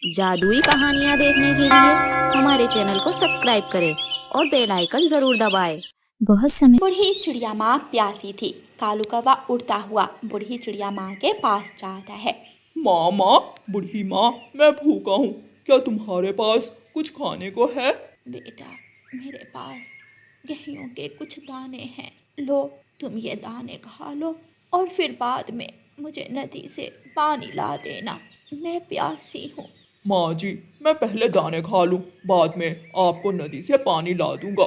जादुई कहानियाँ देखने के लिए हमारे चैनल को सब्सक्राइब करें और बेल आइकन जरूर दबाएं। बहुत समय बूढ़ी चिड़िया माँ प्यासी थी। कालू कौवा उड़ता हुआ बूढ़ी चिड़िया माँ के पास जाता है। माँ माँ, बूढ़ी माँ, मैं भूखा हूँ, क्या तुम्हारे पास कुछ खाने को है? बेटा, मेरे पास गेहूं के कुछ दाने हैं, लो तुम ये दाने खा लो और फिर बाद में मुझे नदी से पानी ला देना, मैं प्यासी हूँ। माँ जी, मैं पहले दाने खा लूँ, बाद में आपको नदी से पानी ला दूंगा।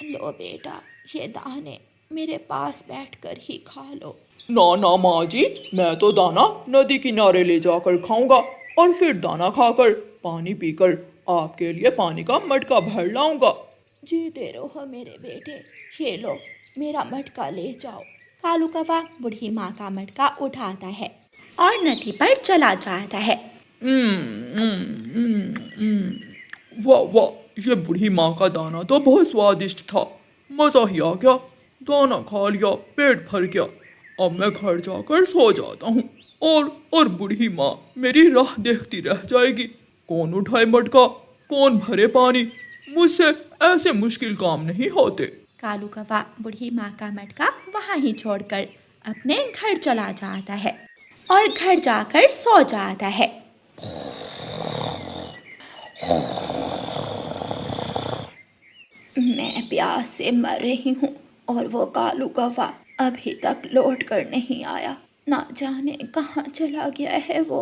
लो बेटा, ये दाने मेरे पास बैठकर ही खा लो। ना ना माँ जी, मैं तो दाना नदी किनारे ले जाकर खाऊंगा और फिर दाना खाकर पानी पीकर आपके लिए पानी का मटका भर लाऊंगा। जीते रहो मेरे बेटे, ये लो मेरा मटका ले जाओ। कालू कौवा बूढ़ी माँ का मटका उठाता है और नदी पर चला जाता है। वाह वाह, ये बूढ़ी माँ का दाना तो बहुत स्वादिष्ट था, मज़ा ही आ गया। दाना खा लिया, पेट भर गया। अब मैं घर जाकर सो जाता हूँ और बूढ़ी माँ मेरी राह देखती रह जाएगी। कौन उठाए मटका, कौन भरे पानी, मुझसे ऐसे मुश्किल काम नहीं होते। कालू कौवा बूढ़ी माँ का मटका वहाँ ही छोड़कर अपने घर चला जाता है और घर जाकर सो जाता है। मैं प्यास से मर रही हूँ और वो कालू कौवा अभी तक लौट कर नहीं आया, ना जाने कहाँ चला गया है वो।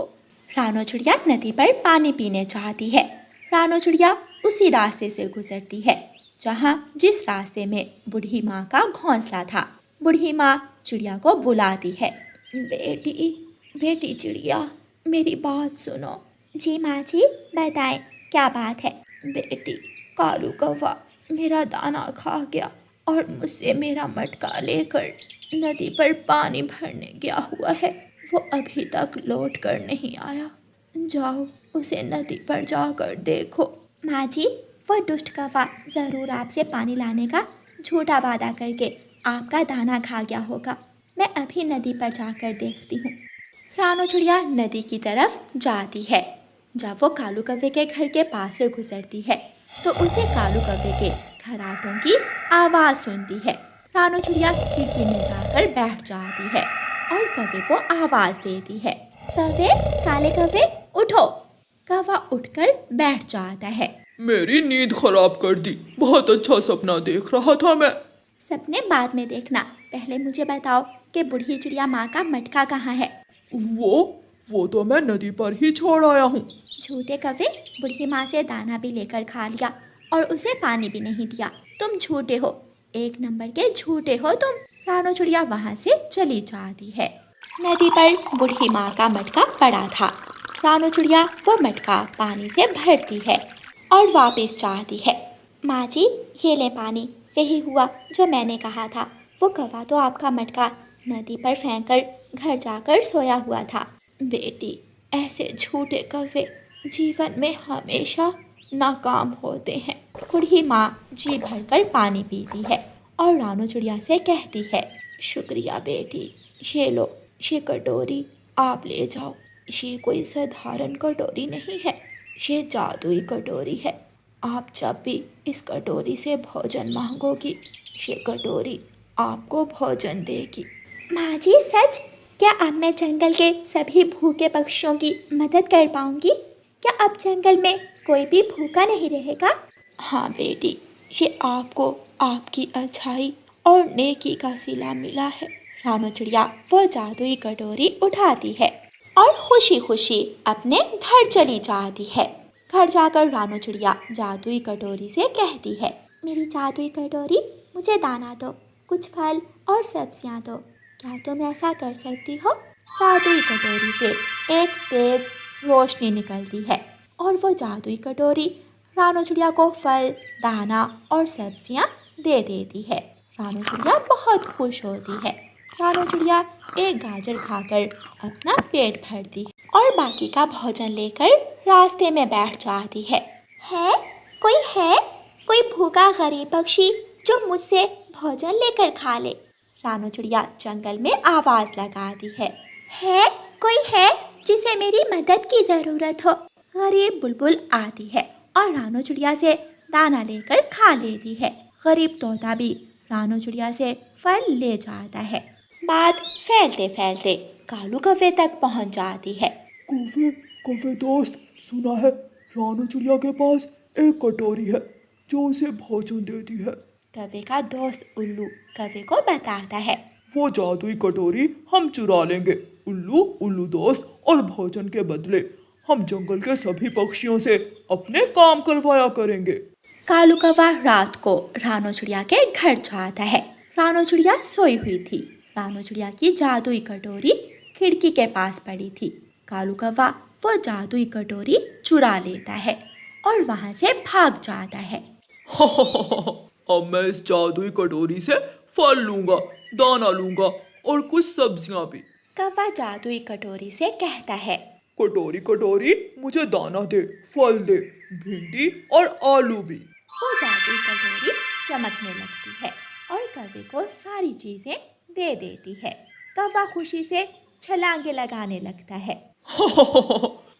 रानो चिड़िया नदी पर पानी पीने चाहती है। रानो चिड़िया उसी रास्ते से गुजरती है जिस रास्ते में बूढ़ी माँ का घोंसला था। बूढ़ी माँ चिड़िया को बुलाती है। बेटी, बेटी चिड़िया, मेरी बात सुनो। जी माँ जी, बताएं क्या बात है। बेटी, कालू कौवा मेरा दाना खा गया और मुझसे मेरा मटका लेकर नदी पर पानी भरने गया हुआ है। वो अभी तक लौट कर नहीं आया, जाओ उसे नदी पर जाकर देखो। माँ जी, वो दुष्ट कौवा ज़रूर आपसे पानी लाने का झूठा वादा करके आपका दाना खा गया होगा। मैं अभी नदी पर जाकर देखती हूँ। रानो चिड़िया नदी की तरफ जाती है। जब वो कालू कौवे के घर के पास से गुजरती है तो उसे कालू कौवे के खर्राटों की आवाज़ सुनती है। रानो चिड़िया खिड़की में जाकर बैठ जाती है और कौवे को आवाज़ देती है। कौवे, काले कौवे, उठो। कौवा उठकर बैठ जाता है। मेरी नींद खराब कर दी, बहुत अच्छा सपना देख रहा था मैं। सपने बाद में देखना, पहले मुझे बताओ कि बूढ़ी चिड़िया माँ का मटका कहाँ है। वो तो मैं नदी पर ही छोड़ आया हूँ। झूठे कौवे, बूढ़ी माँ से दाना भी लेकर खा लिया और उसे पानी भी नहीं दिया। तुम झूठे हो, एक नंबर के झूठे हो तुम। रानो चिड़िया वहाँ से चली जाती है। नदी पर बूढ़ी माँ का मटका पड़ा था। रानो चिड़िया वो मटका पानी से भरती है और वापस जाती है। माँ जी, ये ले पानी, वही हुआ जो मैंने कहा था। वो कौवा तो आपका मटका नदी पर फेंककर घर जाकर सोया हुआ था। बेटी, ऐसे झूठे कौवे जीवन में हमेशा नाकाम होते हैं। बूढ़ी माँ जी भरकर पानी पीती है और रानो चिड़िया से कहती है, शुक्रिया बेटी, ये लो, ये कटोरी आप ले जाओ। ये कोई साधारण कटोरी नहीं है, ये जादुई कटोरी है। आप जब भी इस कटोरी से भोजन मांगोगी, ये कटोरी आपको भोजन देगी। माँ जी, सच? क्या अब मैं जंगल के सभी भूखे पक्षियों की मदद कर पाऊंगी? क्या अब जंगल में कोई भी भूखा नहीं रहेगा? हाँ बेटी, ये आपको आपकी अच्छाई और नेकी का सिला मिला है। रानो चिड़िया वो जादुई कटोरी उठाती है और खुशी खुशी अपने घर चली जाती है। घर जाकर रानो चिड़िया जादुई कटोरी से कहती है, मेरी जादुई कटोरी, मुझे दाना दो, कुछ फल और सब्जियां दो। क्या तुम ऐसा कर सकती हो? जादुई कटोरी से एक तेज रोशनी निकलती है और वो जादुई कटोरी रानो चिड़िया को फल, दाना और सब्जियां दे देती है। रानो चिड़िया बहुत खुश होती है। रानो चिड़िया एक गाजर खाकर अपना पेट भरती है और बाकी का भोजन लेकर रास्ते में बैठ जाती है। कोई है? कोई भूखा गरीब पक्षी जो मुझसे भोजन लेकर खा ले? रानो चिड़िया जंगल में आवाज़ लगाती है। कोई है जिसे मेरी मदद की ज़रूरत हो? गरीब बुलबुल आती है और रानो चिड़िया से दाना लेकर खा लेती है। गरीब तोता भी रानो चिड़िया से फल ले जाता है। बात फैलते फैलते कालू कौवे तक पहुंच जाती है। कौवे कौवे दोस्त, सुना है रानू चिड़िया के पास एक कटोरी है जो उसे भोजन देती है। कौवे का दोस्त उल्लू कौवे को बताता है। वो जादुई कटोरी हम चुरा लेंगे उल्लू उल्लू दोस्त, और भोजन के बदले हम जंगल के सभी पक्षियों से अपने काम करवाया करेंगे। कालू कौवा रात को रानो चिड़िया के घर जाता है। रानो चिड़िया सोई हुई थी। रानो चिड़िया की जादुई कटोरी खिड़की के पास पड़ी थी। कालू कौवा वो जादुई कटोरी चुरा लेता है और वहां से भाग जाता है। अब मैं इस जादुई कटोरी से फल लूंगा, दाना लूंगा और कुछ सब्जियां भी। कौवा जादुई कटोरी से कहता है। कटोरी कटोरी मुझे दाना दे, फल दे, भिंडी और आलू भी। वो जादुई कटोरी चमकने लगती है और कौवे को सारी चीजें दे देती है। कौवा खुशी से छलांगे लगाने लगता है।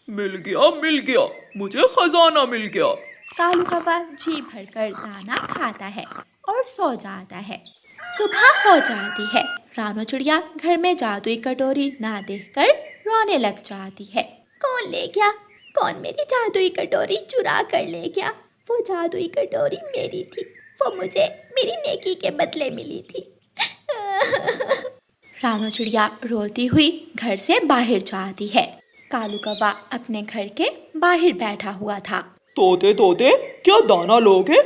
मिल गया, मुझे खजाना मिल गया। कालू कौवा जी भरकर दाना खाता है और सो जाता है। सुबह हो जाती है। रानो चिड़िया घर में जादुई कटोरी ना देखकर रोने लग जाती है। कौन ले गया? कौन मेरी जादुई कटोरी चुरा कर ले गया? वो जादुई कटोरी मेरी थी, वो मुझे मेरी नेकी के बदले मिली थी। रानो चिड़िया रोती हुई घर से बाहर जाती है। कालू कौवा अपने घर के बाहर बैठा हुआ था। तोते तोते, क्या दाना लोगे?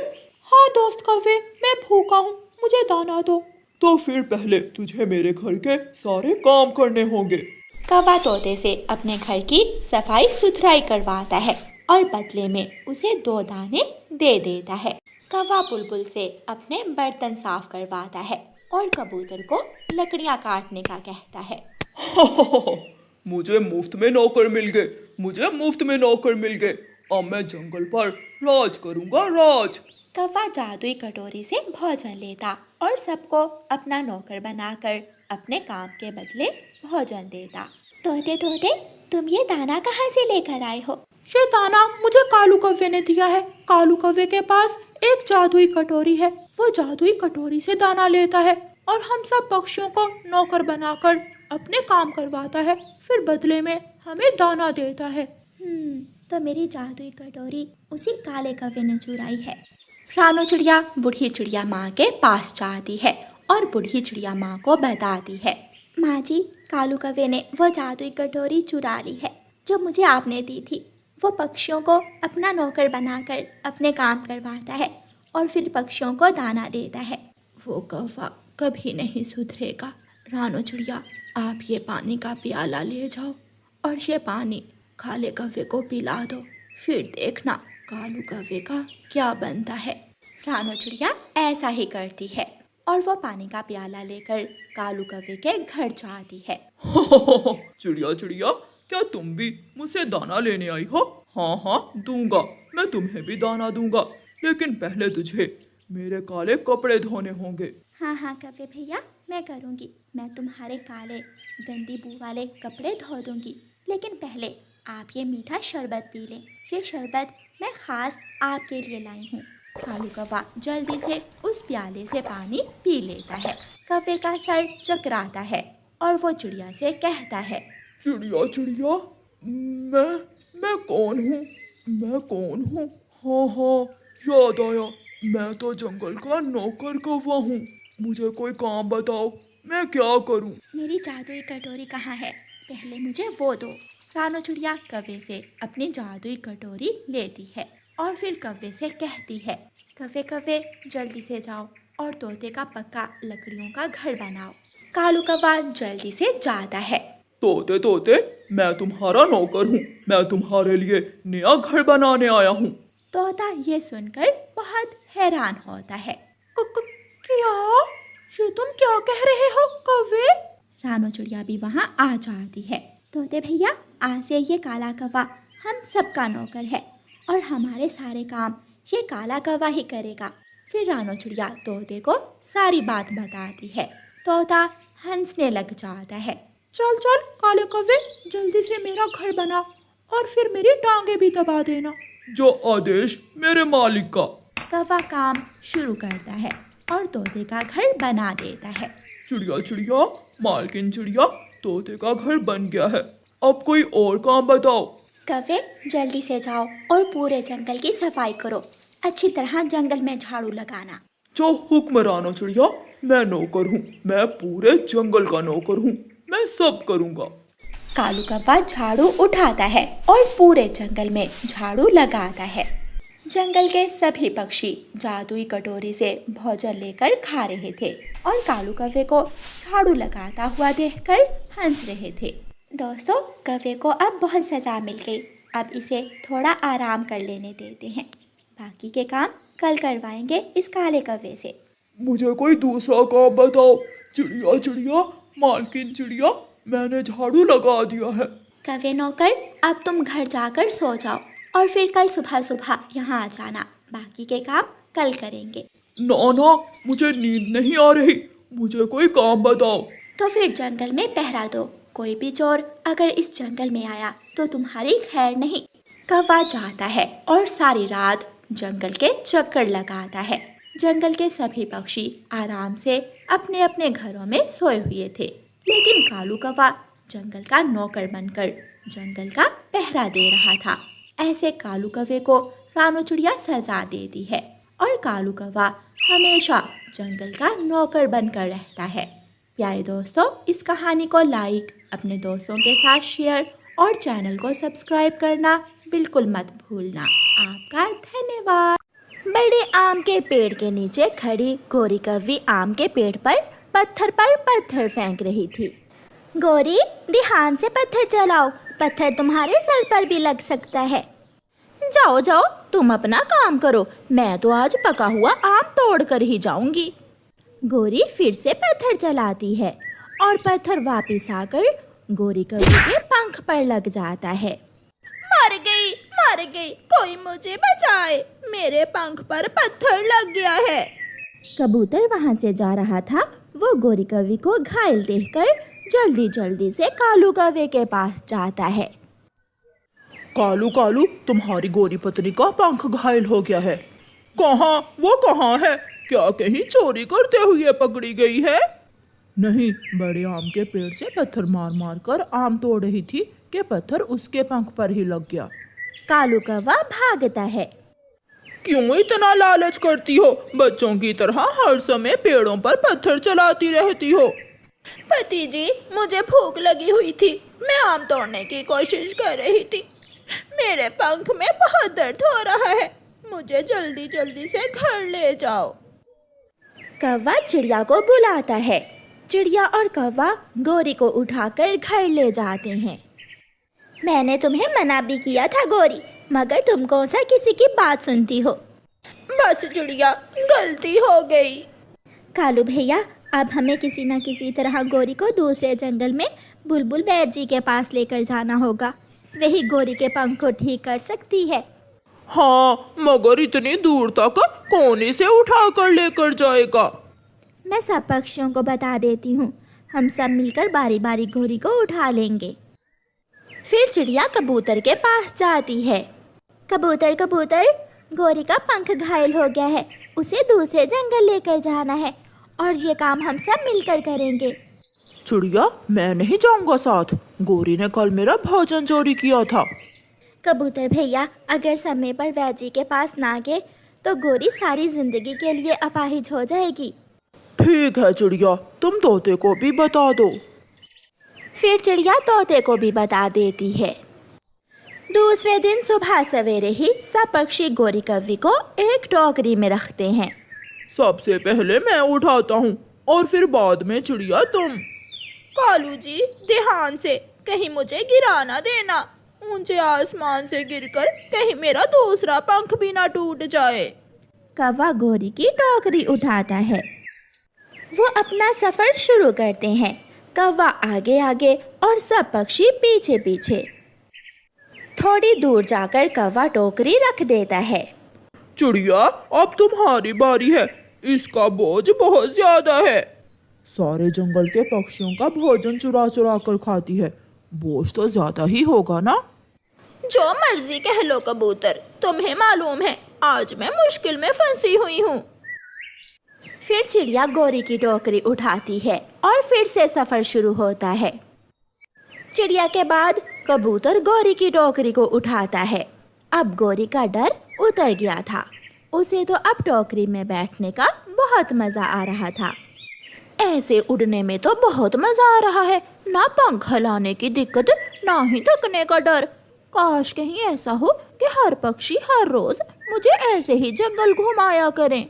हाँ दोस्त कौवे, मैं भूखा हूँ, मुझे दाना दो। तो फिर पहले तुझे मेरे घर के सारे काम करने होंगे। कौवा तोते से अपने घर की सफाई सुथराई करवाता है और बदले में उसे 2 दाने दे देता है। कौवा बुलबुल से अपने बर्तन साफ करवाता है और कबूतर को लकड़ियाँ काटने का कहता है। मुझे मुफ्त में नौकर मिल गए। अब मैं जंगल पर राज करूंगा, राज। कौवा जादुई कटोरी से भोजन लेता और सबको अपना नौकर बनाकर अपने काम के बदले भोजन देता। तोते तोते, तुम ये दाना कहाँ से लेकर आए हो? ये दाना मुझे कालू कौवे ने दिया है। कालू कौवे के पास एक जादुई कटोरी है। वो जादुई कटोरी से दाना लेता है और हम सब पक्षियों को नौकर बनाकर अपने काम करवाता है, फिर बदले में हमें दाना देता है। तो मेरी जादुई कटोरी उसी काले कौवे ने चुराई है। रानो चिड़िया बूढ़ी चिड़िया माँ के पास जाती है और बूढ़ी चिड़िया माँ को बताती है। माँ जी, कालू कौवे ने वो जादुई कटोरी चुरा ली है जो मुझे आपने दी थी। वो पक्षियों को अपना नौकर बनाकर अपने काम करवाता है और फिर पक्षियों को दाना देता है। वो कौवा कभी नहीं सुधरेगा। रानो चिड़िया, आप ये पानी का प्याला ले जाओ और ये पानी काले कौवे को पिला दो, फिर देखना कालू कौवे का क्या बनता है। रानो चिड़िया ऐसा ही करती है और वो पानी का प्याला लेकर कालू कौवे के घर जाती है। चिड़िया चिड़िया, क्या तुम भी मुझसे दाना लेने आई हो? हाँ दूंगा, मैं तुम्हें भी दाना दूंगा, लेकिन पहले तुझे मेरे काले कपड़े धोने होंगे। हाँ कौवे भैया, मैं करूँगी। मैं तुम्हारे काले गंदी बू वाले कपड़े धो दूंगी, लेकिन पहले आप ये मीठा शरबत पी लें। ये शरबत मैं ख़ास आपके लिए लाई हूँ। कालू कौवा जल्दी से उस प्याले से पानी पी लेता है। कौवे का सर चकराता है और वो चिड़िया से कहता है। चिड़िया चिड़िया, मैं कौन हूँ? हाँ, याद आया, मैं तो जंगल का नौकर कौवा हूँ। मुझे कोई काम बताओ, मैं क्या करूँ? मेरी जादुई कटोरी कहाँ है? पहले मुझे वो दो। रानो चिड़िया कौवे से अपनी जादुई कटोरी लेती है और फिर कौवे से कहती है। कौवे जल्दी से जाओ और तोते का पक्का लकड़ियों का घर बनाओ। कालू कौवा जल्दी से जाता है। तोते तोते, मैं तुम्हारा नौकर हूँ, मैं तुम्हारे लिए नया घर बनाने आया हूँ। तोता ये सुनकर बहुत हैरान होता है। क्या? ये तुम क्या कह रहे हो कौवे? रानो चिड़िया भी वहाँ आ जाती है। तोते भैया, आज से ये काला कौवा हम सबका नौकर है और हमारे सारे काम ये काला कौवा ही करेगा। फिर रानो चिड़िया तोते को सारी बात बताती है। तोता हंसने लग जाता है। चल काले कौवे, जल्दी से मेरा घर बना और फिर मेरी टांगे भी दबा देना। जो आदेश मेरे मालिक का। कौवा काम शुरू करता है और तोते का घर बना देता है। चिड़िया चिड़िया, मालकिन चिड़िया, तोते का घर बन गया है, अब कोई और काम बताओ। कौवे जल्दी से जाओ और पूरे जंगल की सफाई करो। अच्छी तरह जंगल में झाड़ू लगाना। जो हुक्म रानो चिड़िया, मैं नौकर हूँ, मैं पूरे जंगल का नौकर हूँ, मैं सब करूँगा। कालू कौवा झाड़ू उठाता है और पूरे जंगल में झाड़ू लगाता है। जंगल के सभी पक्षी जादुई कटोरी से भोजन लेकर खा रहे थे और कालू कौवे को झाड़ू लगाता हुआ देखकर हंस रहे थे। दोस्तों, कौवे को अब बहुत सजा मिल गई। अब इसे थोड़ा आराम कर लेने देते हैं। बाकी के काम कल करवाएंगे इस काले कौवे से। मुझे कोई दूसरा काम बताओ। चिड़िया चिड़िया, मालकिन चिड़िया, मैंने झाड़ू लगा दिया है। कौवे नौकर, अब तुम घर जाकर सो जाओ और फिर कल सुबह सुबह यहाँ आ जाना। बाकी के काम कल करेंगे। ना ना, मुझे नींद नहीं आ रही, मुझे कोई काम बताओ। तो फिर जंगल में पहरा दो। कोई भी चोर अगर इस जंगल में आया तो तुम्हारी खैर नहीं। कौवा जाता है और सारी रात जंगल के चक्कर लगाता है। जंगल के सभी पक्षी आराम से अपने अपने घरों में सोए हुए थे, लेकिन कालू कौवा जंगल का नौकर बनकर जंगल का पहरा दे रहा था। ऐसे कालू कौवे को रानो चिड़िया सजा देती है और कालू कौवा हमेशा जंगल का नौकर बनकर रहता है। प्यारे दोस्तों, इस कहानी को लाइक, अपने दोस्तों के साथ शेयर और चैनल को सब्सक्राइब करना बिल्कुल मत भूलना। आपका धन्यवाद। बड़े आम के पेड़ के नीचे खड़ी गोरी कौवी आम के पेड़ पर पत्थर फेंक रही थी। गोरी, ध्यान से पत्थर चलाओ, पत्थर तुम्हारे सर पर भी लग सकता है। जाओ जाओ, तुम अपना काम करो, मैं तो आज पका हुआ आम तोड़ कर ही जाऊंगी। गोरी फिर से पत्थर चलाती है और पत्थर वापस आकर गोरी कौवी के पंख पर लग जाता है। मर गई, कोई मुझे बचाए, मेरे पंख पर पत्थर लग गया है। कबूतर वहां से जा रहा था। वो गोरी कौवी को घायल देखकर जल्दी जल्दी से कालू कौवे के पास जाता है। कालू कालू, तुम्हारी गोरी पत्नी का पंख घायल हो गया है। कहाँ, वो कहाँ है? क्या कहीं चोरी करते हुए पकड़ी गई है? नहीं, बड़े आम के पेड़ से पत्थर मार मार कर आम तोड़ रही थी कि पत्थर उसके पंख पर ही लग गया। कालू कौवा भागता है। क्यों इतना लालच करती हो? बच्चों की तरह हर समय पेड़ों पर पत्थर चलाती रहती हो। पति जी, मुझे भूख लगी हुई थी, मैं आम तोड़ने की कोशिश कर रही थी। मेरे पंख में बहुत दर्द हो रहा है, मुझे जल्दी जल्दी से घर ले जाओ। कौवा चिड़िया को बुलाता है। चिड़िया और कौवा गोरी को उठाकर घर ले जाते हैं। मैंने तुम्हें मना भी किया था गोरी, मगर तुम कौन सा किसी की बात सुनती हो। बस चिड़िया, गलती हो गई। कालू भैया, अब हमें किसी न किसी तरह गोरी को दूसरे जंगल में बुलबुल वैद जी के पास लेकर जाना होगा। वही गोरी के पंख को ठीक कर सकती है। हाँ, मगर इतनी दूर तक कौन इसे उठा कर लेकर जाएगा? मैं सब पक्षियों को बता देती हूँ, हम सब मिलकर बारी बारी गोरी को उठा लेंगे। फिर चिड़िया कबूतर के पास जाती है। कबूतर कबूतर, गोरी का पंख घायल हो गया है, उसे दूसरे जंगल लेकर जाना है और ये काम हम सब मिलकर करेंगे। चिड़िया, मैं नहीं जाऊंगा साथ, गोरी ने कल मेरा भोजन चोरी किया था। कबूतर भैया, अगर समय पर वैद जी के पास ना गए तो गोरी सारी जिंदगी के लिए अपाहिज हो जाएगी। ठीक है चिड़िया, तुम तोते को भी बता दो। फिर चिड़िया तोते को भी बता देती है। दूसरे दिन सुबह सवेरे ही सब पक्षी गोरी कौवी को एक टोकरी में रखते हैं। सबसे पहले मैं उठाता हूँ और फिर बाद में चिड़िया तुम। कालू जी, ध्यान से, कहीं मुझे गिरा ना देना। ऊंचे आसमान से गिरकर कहीं मेरा दूसरा पंख भी ना टूट जाए। कौवा गोरी की टोकरी उठाता है। वो अपना सफर शुरू करते हैं। कौवा आगे आगे और सब पक्षी पीछे पीछे। थोड़ी दूर जाकर कौवा टोकरी रख देता है। चिड़िया, अब तुम्हारी बारी है, इसका बोझ बहुत ज्यादा है। सारे जंगल के पक्षियों का भोजन चुरा चुरा कर खाती है, बोझ तो ज्यादा ही होगा ना? जो मर्जी कह लो कबूतर, तुम्हें मालूम है आज मैं मुश्किल में फंसी हुई हूँ। फिर चिड़िया गौरी की टोकरी उठाती है और फिर से सफर शुरू होता है। चिड़िया के बाद कबूतर गौरी की टोकरी को उठाता है। अब गौरी का डर उतर गया था। उसे तो अब टोकरी में बैठने का बहुत मजा आ रहा था। ऐसे उड़ने में तो बहुत मजा आ रहा है, ना पंख हिलाने की दिक्कत, ना ही थकने का डर। काश कहीं ऐसा हो कि हर पक्षी हर रोज मुझे ऐसे ही जंगल घुमाया करें।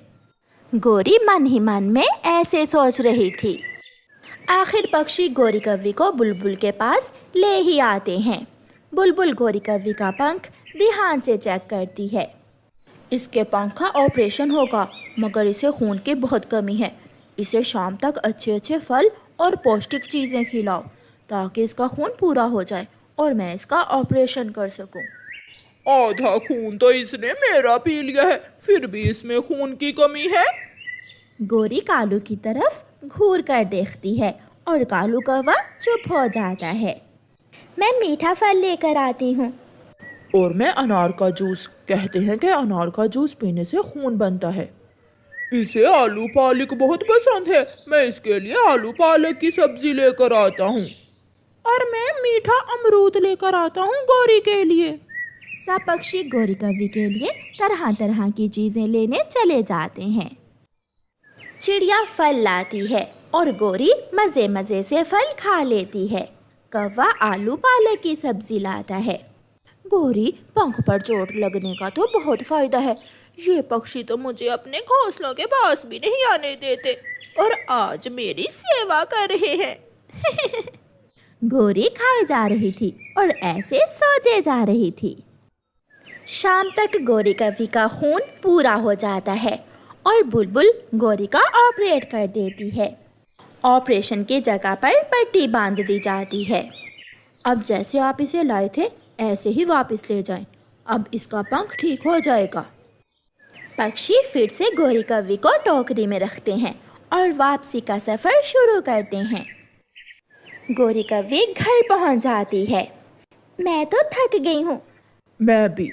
गौरी मन ही मन में ऐसे सोच रही थी। आखिर पक्षी गौरी कव्वी को बुलबुल के पास ले ही आते हैं। बुलबुल गौरी कव्वी का पंख ध्यान से चेक करती है। इसके पंख का ऑपरेशन होगा, मगर इसे खून की बहुत कमी है। इसे शाम तक अच्छे अच्छे फल और पौष्टिक चीज़ें खिलाओ ताकि इसका खून पूरा हो जाए और मैं इसका ऑपरेशन कर सकूं। आधा खून तो इसने मेरा पी लिया है, फिर भी इसमें खून की कमी है। गौरी कालू की तरफ घूर कर देखती है और कालू कौवा चुप हो जाता है। मैं मीठा फल लेकर आती हूँ। और मैं अनार का जूस। कहते हैं कि अनार का जूस पीने से खून बनता है। इसे आलू पालक बहुत पसंद है, मैं इसके लिए आलू पालक की सब्जी लेकर आता हूँ। और मैं मीठा अमरूद लेकर आता हूँ गौरी के लिए। सब पक्षी गौरी कव्वी के लिए तरह तरह की चीजें लेने चले जाते हैं। चिड़िया फल लाती है और गौरी मजे मजे से फल खा लेती है। कौवा आलू पालक की सब्जी लाता है। गौरी, पंख पर चोट लगने का तो बहुत फायदा है। ये पक्षी तो मुझे अपने घोंसलों के पास भी नहीं आने देते और आज मेरी सेवा कर रहे हैं। गौरी खाए जा रही थी और ऐसे सोचे जा रही थी। शाम तक गौरी कव्वी का खून पूरा हो जाता है और बुलबुल गौरी का ऑपरेट कर देती है। ऑपरेशन की जगह पर पट्टी बांध दी जाती है। अब जैसे आप इसे लाए थे ऐसे ही वापस ले जाएं। अब इसका पंख ठीक हो जाएगा। पक्षी फिर से गौरी कव्वी को टोकरी में रखते हैं और वापसी का सफर शुरू करते हैं। गौरी कव्वी घर पहुंच जाती है। मैं तो थक गई हूँ। मैं भी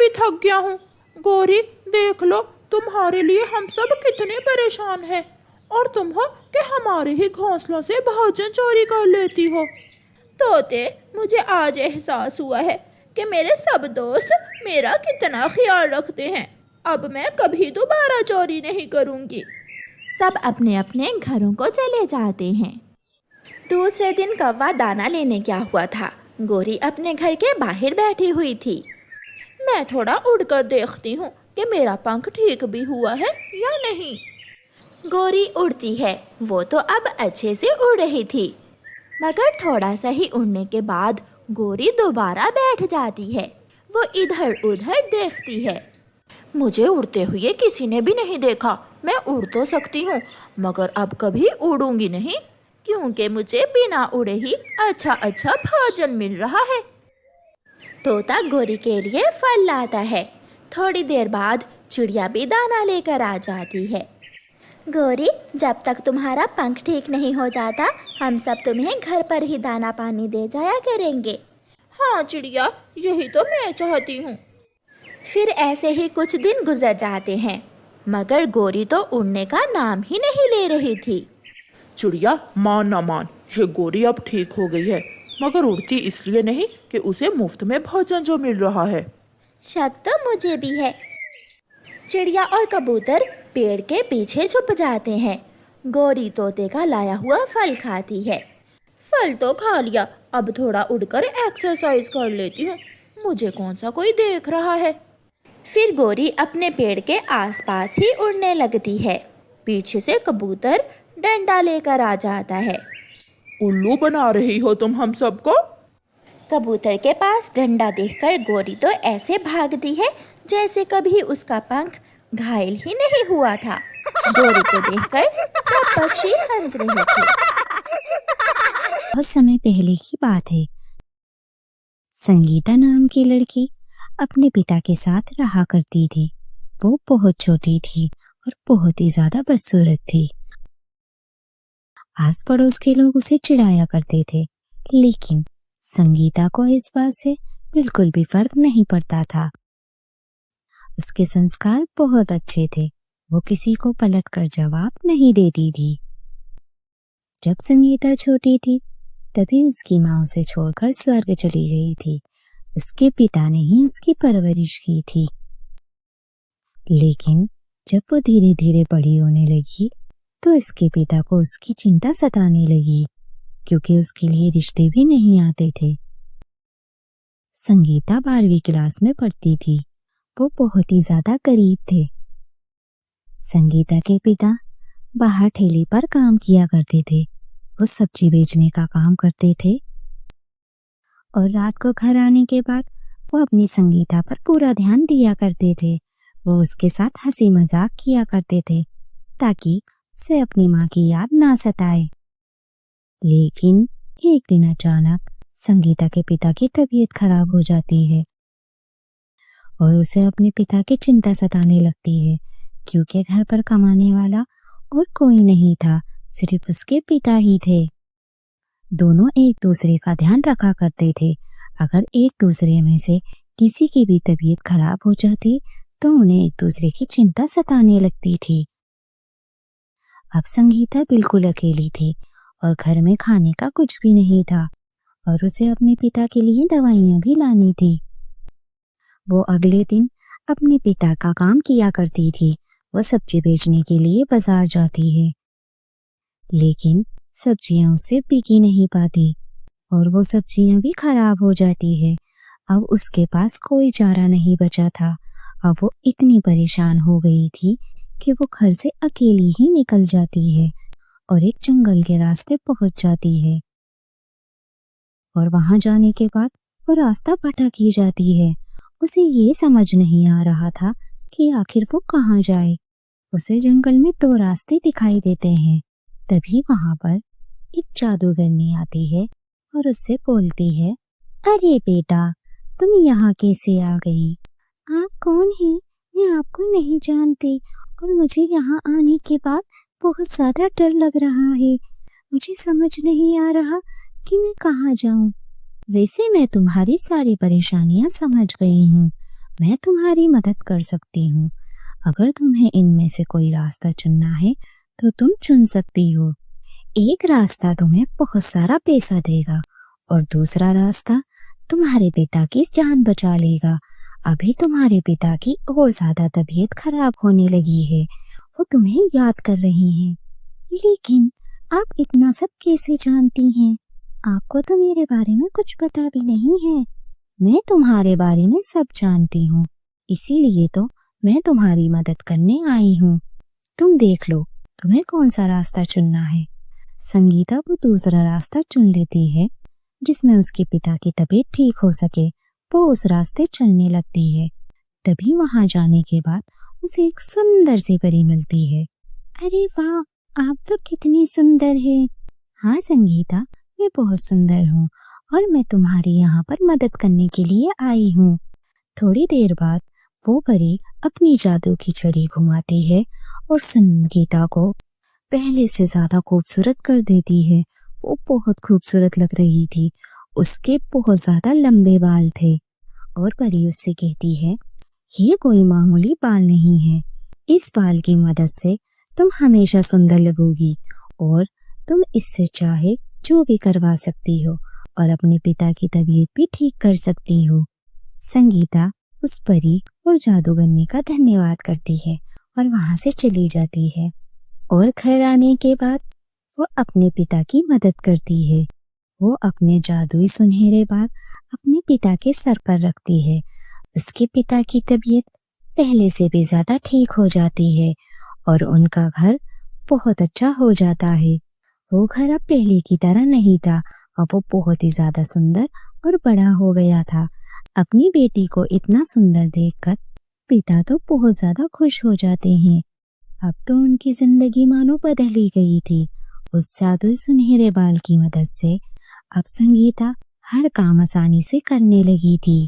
थक गया हूँ। गौरी, देख लो तुम्हारे लिए हम सब कितने परेशान हैं और तुम हो कि हमारे ही घोंसलों से भोजन चोरी कर लेती हो। तोते, मुझे आज एहसास हुआ है कि मेरे सब दोस्त मेरा कितना ख्याल रखते हैं। अब मैं कभी दोबारा चोरी नहीं करूंगी। सब अपने अपने घरों को चले जाते हैं। दूसरे दिन कौवा दाना लेने गया हुआ था। गौरी अपने घर के बाहर बैठी हुई थी। मैं थोड़ा उड़कर देखती हूँ कि मेरा पंख ठीक भी हुआ है या नहीं। गौरी उड़ती है। वो तो अब अच्छे से उड़ रही थी, मगर थोड़ा सा ही उड़ने के बाद गौरी दोबारा बैठ जाती है। वो इधर उधर देखती है। मुझे उड़ते हुए किसी ने भी नहीं देखा। मैं उड़ तो सकती हूँ, मगर अब कभी उड़ूंगी नहीं, क्योंकि मुझे बिना उड़े ही अच्छा अच्छा भोजन मिल रहा है। तोता गौरी के लिए फल लाता है। थोड़ी देर बाद चिड़िया भी दाना लेकर आ जाती है। गौरी, जब तक तुम्हारा पंख ठीक नहीं हो जाता हम सब तुम्हें घर पर ही दाना पानी दे जाया करेंगे। हाँ चिड़िया, यही तो मैं चाहती हूँ। फिर ऐसे ही कुछ दिन गुजर जाते हैं, मगर गौरी तो उड़ने का नाम ही नहीं ले रही थी। चिड़िया, मान ना मान, ये गौरी अब ठीक हो गई है, मगर उड़ती इसलिए नहीं कि उसे मुफ्त में भोजन जो मिल रहा है। शक तो मुझे भी है। चिड़िया और कबूतर पेड़ के पीछे छुप जाते हैं। गौरी तोते का लाया हुआ फल खाती है। फल तो खा लिया, अब थोड़ा उड़कर एक्सरसाइज कर लेती हूँ। मुझे कौन सा कोई देख रहा है। फिर गौरी अपने पेड़ के आसपास ही उड़ने लगती है। पीछे से कबूतर डंडा लेकर आ जाता है। उल्लू बना रही हो तुम हम सबको? कबूतर के पास डंडा देखकर गौरी तो ऐसे भागती है जैसे कभी उसका पंख घायल ही नहीं हुआ था। गौरी को देखकर सब पक्षी हंस रहे थे। बहुत समय पहले की बात है। संगीता नाम की लड़की अपने पिता के साथ रहा करती थी। वो बहुत छोटी थी और बहुत ही ज्यादा बदसूरत थी। आस पड़ोस के लोग उसे चिढ़ाया करते थे, लेकिन संगीता को इस बात से बिल्कुल भी फर्क नहीं पड़ता था। उसके संस्कार बहुत अच्छे थे। वो किसी को पलटकर जवाब नहीं देती थी। जब संगीता छोटी थी तभी उसकी माँ उसे छोड़कर स्वर्ग चली गई थी। उसके पिता ने ही उसकी परवरिश की थी। लेकिन जब वो धीरे धीरे बड़ी होने लगी तो इसके पिता को उसकी चिंता सताने लगी, क्योंकि उसके लिए रिश्ते भी नहीं आते थे। संगीता 12वीं क्लास में पढ़ती थी। वो बहुत ही ज्यादा गरीब थे। संगीता के पिता बाहर ठेले पर काम किया करते थे। वो सब्जी बेचने का काम करते थे और रात को घर आने के बाद वो अपनी संगीता पर पूरा ध्यान दिया करते थे। वो उसके साथ हंसी मजाक किया करते थे ताकि उसे अपनी माँ की याद ना सताए। लेकिन एक दिन अचानक संगीता के पिता की तबीयत खराब हो जाती है और उसे अपने पिता की चिंता सताने लगती है, क्योंकि घर पर कमाने वाला और कोई नहीं था, सिर्फ उसके पिता ही थे। दोनों एक दूसरे का ध्यान रखा करते थे। अगर एक दूसरे में से किसी की भी तबीयत खराब हो जाती तो उन्हें एक दूसरे की चिंता सताने लगती थी। अब संगीता बिल्कुल अकेली थी और घर में खाने का कुछ भी नहीं था और उसे अपने पिता के लिए दवाइयां भी लानी थी। वो अगले दिन अपने पिता का काम किया करती थी। वो सब्जी बेचने के लिए बाजार जाती है, लेकिन सब्जियां उससे बिकी नहीं पाती और वो सब्जियां भी खराब हो जाती है। अब उसके पास कोई चारा नहीं बचा था। अब वो इतनी परेशान हो गई थी कि वो घर से अकेली ही निकल जाती है और एक जंगल के रास्ते पहुंच जाती है और वहां जाने के बाद वो रास्ता भटक ही जाती है। उसे ये समझ नहीं आ रहा था कि आखिर वो कहाँ जाए। उसे जंगल में 2 रास्ते दिखाई देते हैं। तभी वहां पर एक जादूगरनी आती है और उससे बोलती है, अरे बेटा, तुम यहाँ कैसे आ गई? आप कौन हैं? मैं आपको नहीं जानती और मुझे यहाँ आने के बाद बहुत ज्यादा डर लग रहा है। मुझे समझ नहीं आ रहा कि मैं कहाँ जाऊँ। वैसे मैं तुम्हारी सारी परेशानियां समझ गई हूँ। मैं तुम्हारी मदद कर सकती हूँ। अगर तुम्हें इनमें से कोई रास्ता चुनना है तो तुम चुन सकती हो। एक रास्ता तुम्हें बहुत सारा पैसा देगा और दूसरा रास्ता तुम्हारे पिता की जान बचा लेगा। अभी तुम्हारे पिता की और ज्यादा तबीयत खराब होने लगी है। वो तुम्हें याद कर रहे हैं। लेकिन आप इतना सब कैसे जानती हैं? आपको तो मेरे बारे में कुछ पता भी नहीं है। मैं तुम्हारे बारे में सब जानती हूँ, इसीलिए तो मैं तुम्हारी मदद करने आई हूँ। तुम देख लो तुम्हें कौन सा रास्ता चुनना है। संगीता वो दूसरा रास्ता चुन लेती है जिसमें उसके पिता की तबीयत ठीक हो सके। वो उस रास्ते चलने लगती है। तभी वहां जाने के बाद उसे एक सुंदर सी परी मिलती है। अरे वाह, आप तो कितनी सुंदर है। हाँ संगीता, मैं बहुत सुंदर हूँ और मैं तुम्हारी यहाँ पर मदद करने के लिए आई हूँ। थोड़ी देर बाद वो परी अपनी जादू की छड़ी घुमाती है और संगीता को पहले से ज्यादा खूबसूरत कर देती है। वो बहुत खूबसूरत लग रही थी। उसके बहुत ज्यादा लंबे बाल थे और परी उससे कहती है, ये कोई मामूली बाल नहीं है। इस बाल की मदद से तुम हमेशा सुंदर लगोगी और तुम इससे चाहे जो भी करवा सकती हो और अपने पिता की तबीयत भी ठीक कर सकती हो। संगीता उस परी और जादूगरनी का धन्यवाद करती है और वहां से चली जाती है और घर आने के बाद वो अपने पिता की मदद करती है। वो अपने जादुई सुनहरे बाल अपने पिता के सर पर रखती है। उसके पिता की तबीयत पहले से भी ज्यादा ठीक हो जाती है और उनका घर बहुत अच्छा हो जाता है। वो घर अब पहले की तरह नहीं था और वो बहुत ही ज्यादा सुंदर और बड़ा हो गया था। अपनी बेटी को इतना सुंदर देखकर पिता तो बहुत ज्यादा खुश हो जाते हैं। अब तो उनकी जिंदगी मानो बदल ही गई थी। उस जादुई सुनहरे बाल की मदद से अब संगीता हर काम आसानी से करने लगी थी।